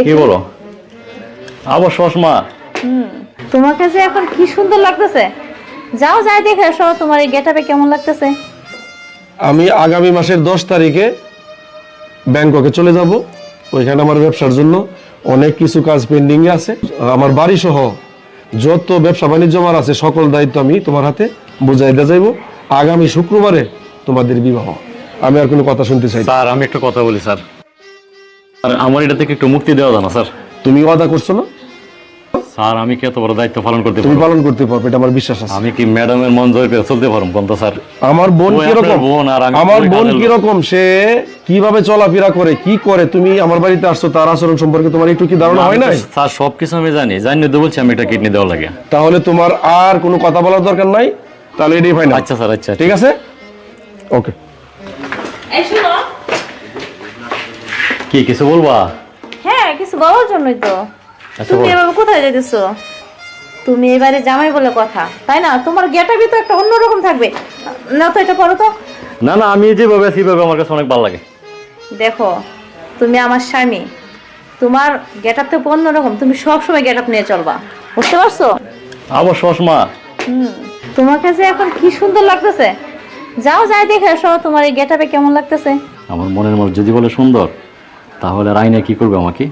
কি বলো? আবার চশমা? তোমার কাছে এখন কি সুন্দর লাগতেছে। যাও যাই দেখে আসো তোমার এই গেটআপে কেমন লাগতেছে। আমি আগামী মাসের 10 তারিখে ব্যাংককে চলে যাব। ওইখানে আমার ব্যবসার জন্য অনেক কিছু কাজ পেন্ডিং আছে। আমার বাড়ি সহ যত ব্যবসা বাণিজ্য আমার আছে সকল দায়িত্ব আমি তোমার হাতে বুঝাই দিয়ে যাইব। আগামী শুক্রবারে তোমাদের বিবাহ। আমি আর কোনো কথা শুনতে চাই না। স্যার আমি একটা কথা বলি স্যার, আর আমার এটা থেকে একটু মুক্তি দেওয়া যায় না স্যার? তুমি ওয়াদা করছো না? স্যার আমি কি এত বড় দায়িত্ব পালন করতে তুমি পারবো? পালন করতে পারবে, এটা আমার বিশ্বাস আছে। আমি কি ম্যাডামের মন জয় করে চলতে পারবো কোনটা স্যার? আমার বোন ওই কিরকম, আপনার বোন আর আমি আমার দুই বোন কাজের লোক। কিরকম, সে কিভাবে চলাফেরা করে, কি করে, তুমি আমার বাড়িতে আসছো, তার আচরণ সম্পর্কে তোমার একটু কি ধারণা হয় নাই? স্যার সবকিছু আমি জানি, জানি তো বলছি আমি একটা কিডনি দেওয়া লাগে। তাহলে তোমার আর কোনো কথা বলার দরকার নাই, তাহলে এটাই ফাইনাল। আচ্ছা স্যার, আচ্ছা ঠিক আছে, ওকে। এই শুনো, কি কিছু বলবা? হ্যাঁ কিছু বলার জন্যই তো। আচ্ছা, তুমি বলো। এভাবে কোথায় যাইতেছো? তুমি এবারে জামাই বলে কথা, তাই না? তোমার গেটআপই তো একটা অন্যরকম থাকবে। না তো এটা পড়ো তো। না না, আমি যেভাবে আছি সেভাবে আমার কাছে অনেক ভালো লাগে। দেখো তুমি আমার স্বামী, তোমার গেটআপ তো অন্যরকম, তুমি সব সময় গেটআপ নিয়ে চলবা, বুঝতে পারছো? আবার চশমা? তোমার কাছে এখন কি সুন্দর লাগতেছে। যাও যাই দেখে আসো তোমার এই গেটআপে কেমন লাগতেছে। আমার মনের মধ্যে যদি বলে সুন্দর, তাহলে রাইনে কি করবে আমাকে?